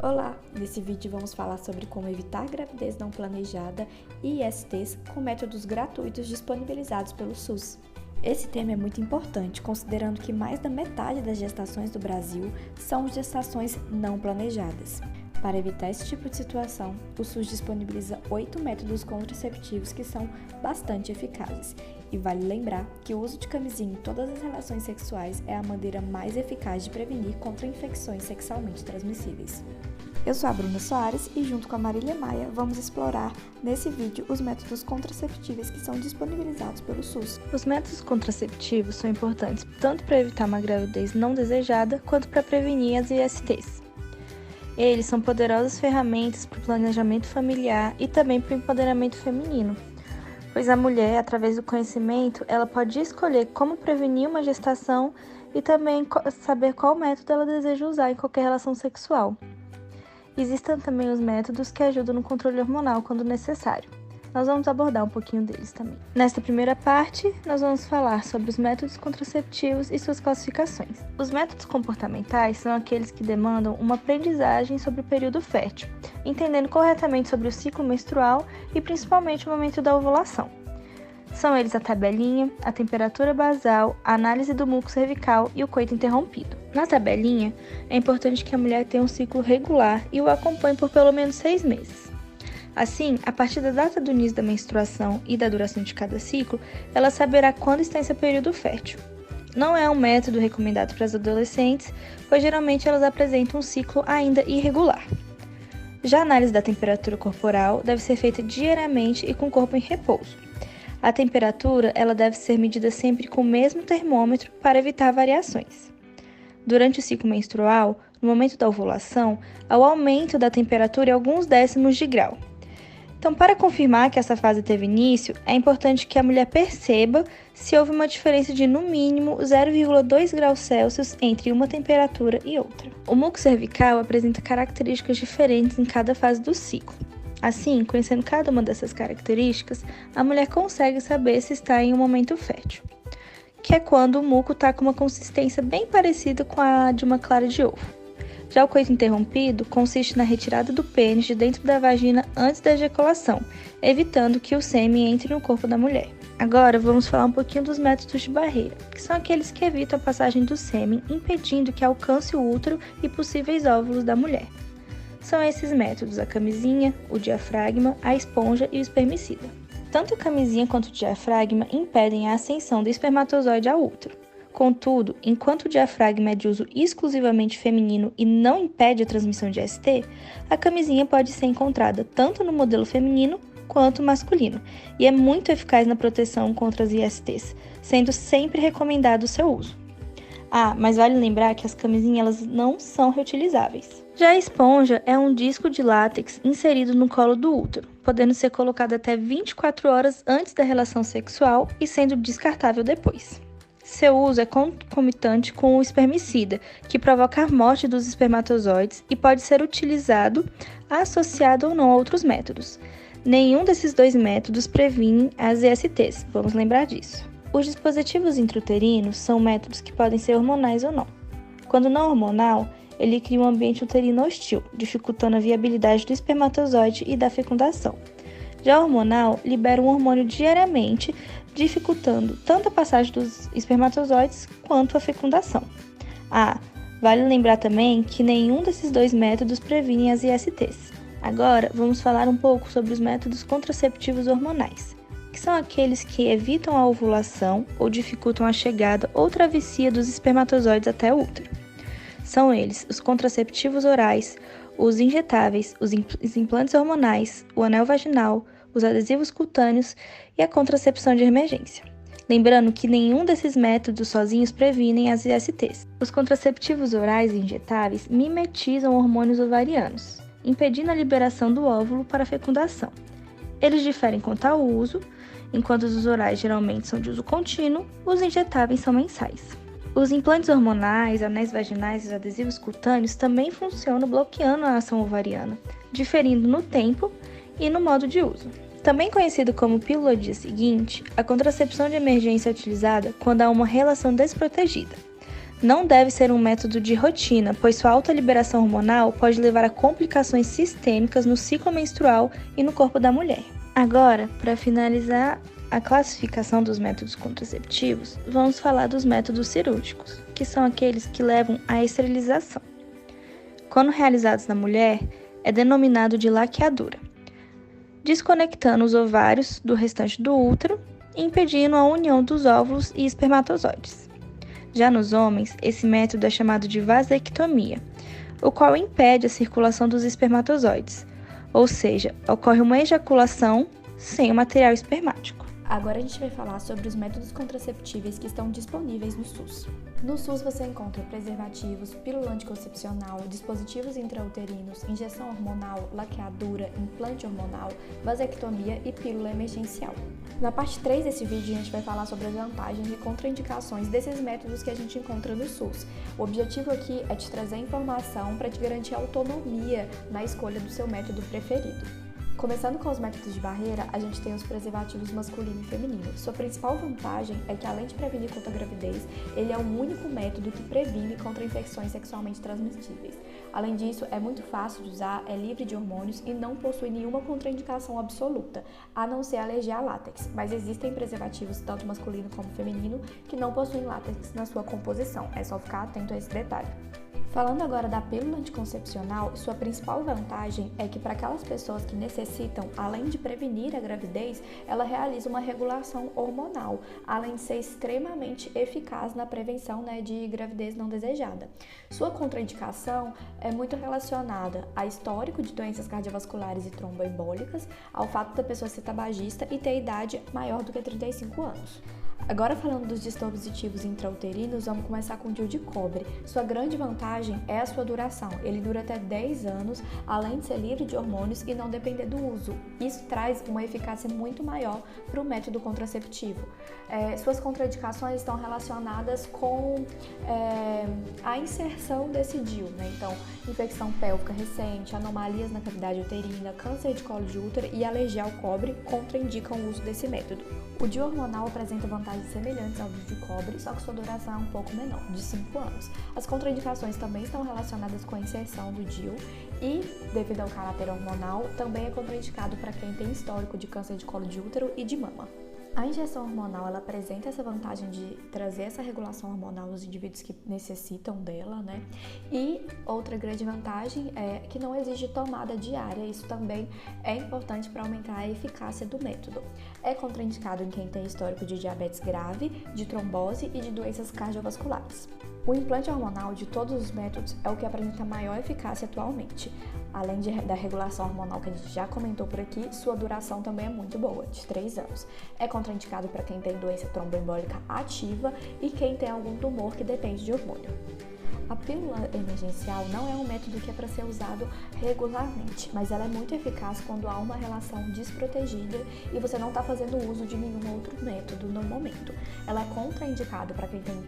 Olá! Nesse vídeo vamos falar sobre como evitar gravidez não planejada e ISTs com métodos gratuitos disponibilizados pelo SUS. Esse tema é muito importante, considerando que mais da metade das gestações do Brasil são gestações não planejadas. Para evitar esse tipo de situação, o SUS disponibiliza 8 métodos contraceptivos que são bastante eficazes. E vale lembrar que o uso de camisinha em todas as relações sexuais é a maneira mais eficaz de prevenir contra infecções sexualmente transmissíveis. Eu sou a Bruna Soares e junto com a Marília Maia vamos explorar nesse vídeo os métodos contraceptivos que são disponibilizados pelo SUS. Os métodos contraceptivos são importantes tanto para evitar uma gravidez não desejada quanto para prevenir as ISTs. Eles são poderosas ferramentas para o planejamento familiar e também para o empoderamento feminino, pois a mulher, através do conhecimento, ela pode escolher como prevenir uma gestação e também saber qual método ela deseja usar em qualquer relação sexual. Existem também os métodos que ajudam no controle hormonal quando necessário. Nós vamos abordar um pouquinho deles também. Nesta primeira parte, nós vamos falar sobre os métodos contraceptivos e suas classificações. Os métodos comportamentais são aqueles que demandam uma aprendizagem sobre o período fértil, entendendo corretamente sobre o ciclo menstrual e principalmente o momento da ovulação. São eles a tabelinha, a temperatura basal, a análise do muco cervical e o coito interrompido. Na tabelinha, é importante que a mulher tenha um ciclo regular e o acompanhe por pelo menos 6 meses. Assim, a partir da data do início da menstruação e da duração de cada ciclo, ela saberá quando está em seu período fértil. Não é um método recomendado para as adolescentes, pois geralmente elas apresentam um ciclo ainda irregular. Já a análise da temperatura corporal deve ser feita diariamente e com o corpo em repouso. A temperatura ela deve ser medida sempre com o mesmo termômetro para evitar variações. Durante o ciclo menstrual, no momento da ovulação, há o aumento da temperatura em alguns décimos de grau. Então, para confirmar que essa fase teve início, é importante que a mulher perceba se houve uma diferença de, no mínimo, 0,2 graus Celsius entre uma temperatura e outra. O muco cervical apresenta características diferentes em cada fase do ciclo. Assim, conhecendo cada uma dessas características, a mulher consegue saber se está em um momento fértil, que é quando o muco está com uma consistência bem parecida com a de uma clara de ovo. Já o coito interrompido consiste na retirada do pênis de dentro da vagina antes da ejaculação, evitando que o sêmen entre no corpo da mulher. Agora vamos falar um pouquinho dos métodos de barreira, que são aqueles que evitam a passagem do sêmen, impedindo que alcance o útero e possíveis óvulos da mulher. São esses métodos a camisinha, o diafragma, a esponja e o espermicida. Tanto a camisinha quanto o diafragma impedem a ascensão do espermatozoide ao útero. Contudo, enquanto o diafragma é de uso exclusivamente feminino e não impede a transmissão de ST, a camisinha pode ser encontrada tanto no modelo feminino quanto masculino e é muito eficaz na proteção contra as ISTs, sendo sempre recomendado o seu uso. Mas vale lembrar que as camisinhas elas não são reutilizáveis. Já a esponja é um disco de látex inserido no colo do útero, podendo ser colocado até 24 horas antes da relação sexual e sendo descartável depois. Seu uso é concomitante com o espermicida, que provoca a morte dos espermatozoides e pode ser utilizado associado ou não a outros métodos. Nenhum desses dois métodos previne as ISTs, vamos lembrar disso. Os dispositivos intrauterinos são métodos que podem ser hormonais ou não. Quando não hormonal, ele cria um ambiente uterino hostil, dificultando a viabilidade do espermatozoide e da fecundação. Já hormonal, libera um hormônio diariamente, dificultando tanto a passagem dos espermatozoides quanto a fecundação. Vale lembrar também que nenhum desses dois métodos previne as ISTs. Agora, vamos falar um pouco sobre os métodos contraceptivos hormonais, que são aqueles que evitam a ovulação ou dificultam a chegada ou travessia dos espermatozoides até o útero. São eles os contraceptivos orais, os injetáveis, os implantes hormonais, o anel vaginal, os adesivos cutâneos e a contracepção de emergência. Lembrando que nenhum desses métodos sozinhos previnem as ISTs. Os contraceptivos orais e injetáveis mimetizam hormônios ovarianos, impedindo a liberação do óvulo para a fecundação. Eles diferem quanto ao uso, enquanto os orais geralmente são de uso contínuo, os injetáveis são mensais. Os implantes hormonais, anéis vaginais e os adesivos cutâneos também funcionam bloqueando a ação ovariana, diferindo no tempo e no modo de uso. Também conhecido como pílula dia seguinte, a contracepção de emergência é utilizada quando há uma relação desprotegida. Não deve ser um método de rotina, pois sua alta liberação hormonal pode levar a complicações sistêmicas no ciclo menstrual e no corpo da mulher. Agora, para finalizar a classificação dos métodos contraceptivos, vamos falar dos métodos cirúrgicos, que são aqueles que levam à esterilização. Quando realizados na mulher, é denominado de laqueadura, desconectando os ovários do restante do útero e impedindo a união dos óvulos e espermatozoides. Já nos homens, esse método é chamado de vasectomia, o qual impede a circulação dos espermatozoides, ou seja, ocorre uma ejaculação sem o material espermático. Agora a gente vai falar sobre os métodos contraceptíveis que estão disponíveis no SUS. No SUS você encontra preservativos, pílula anticoncepcional, dispositivos intrauterinos, injeção hormonal, laqueadura, implante hormonal, vasectomia e pílula emergencial. Na parte 3 desse vídeo a gente vai falar sobre as vantagens e contraindicações desses métodos que a gente encontra no SUS. O objetivo aqui é te trazer informação para te garantir autonomia na escolha do seu método preferido. Começando com os métodos de barreira, a gente tem os preservativos masculino e feminino. Sua principal vantagem é que, além de prevenir contra a gravidez, ele é o único método que previne contra infecções sexualmente transmissíveis. Além disso, é muito fácil de usar, é livre de hormônios e não possui nenhuma contraindicação absoluta, a não ser a alergia a látex. Mas existem preservativos, tanto masculino como feminino, que não possuem látex na sua composição. É só ficar atento a esse detalhe. Falando agora da pílula anticoncepcional, sua principal vantagem é que para aquelas pessoas que necessitam, além de prevenir a gravidez, ela realiza uma regulação hormonal, além de ser extremamente eficaz na prevenção de gravidez não desejada. Sua contraindicação é muito relacionada a histórico de doenças cardiovasculares e tromboembólicas, ao fato da pessoa ser tabagista e ter idade maior do que 35 anos. Agora falando dos dispositivos intrauterinos, vamos começar com o DIU de cobre. Sua grande vantagem é a sua duração. Ele dura até 10 anos, além de ser livre de hormônios e não depender do uso. Isso traz uma eficácia muito maior para o método contraceptivo. Suas contraindicações estão relacionadas com a inserção desse DIU, Então, infecção pélvica recente, anomalias na cavidade uterina, câncer de colo de útero e alergia ao cobre contraindicam o uso desse método. O DIU hormonal apresenta vantagens semelhantes ao DIU de cobre, só que sua duração é um pouco menor, de 5 anos. As contraindicações também estão relacionadas com a inserção do DIU e, devido ao caráter hormonal, também é contraindicado para quem tem histórico de câncer de colo de útero e de mama. A injeção hormonal, ela apresenta essa vantagem de trazer essa regulação hormonal nos indivíduos que necessitam dela, E outra grande vantagem é que não exige tomada diária, isso também é importante para aumentar a eficácia do método. É contraindicado em quem tem histórico de diabetes grave, de trombose e de doenças cardiovasculares. O implante hormonal de todos os métodos é o que apresenta maior eficácia atualmente. Além da regulação hormonal que a gente já comentou por aqui, sua duração também é muito boa, de 3 anos. É contraindicado para quem tem doença tromboembólica ativa e quem tem algum tumor que depende de hormônio. A pílula emergencial não é um método que é para ser usado regularmente, mas ela é muito eficaz quando há uma relação desprotegida e você não está fazendo uso de nenhum outro método no momento. Ela é contraindicada para quem tem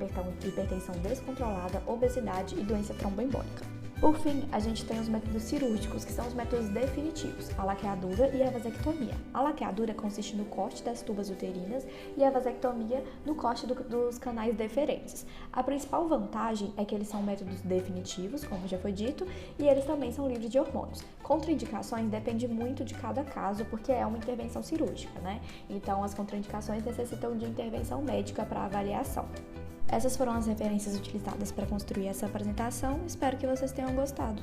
hipertensão descontrolada, obesidade e doença tromboembólica. Por fim, a gente tem os métodos cirúrgicos, que são os métodos definitivos, a laqueadura e a vasectomia. A laqueadura consiste no corte das tubas uterinas e a vasectomia no corte dos canais deferentes. A principal vantagem é que eles são métodos definitivos, como já foi dito, e eles também são livres de hormônios. Contraindicações depende muito de cada caso, porque é uma intervenção cirúrgica, Então, as contraindicações necessitam de intervenção médica para avaliação. Essas foram as referências utilizadas para construir essa apresentação. Espero que vocês tenham gostado.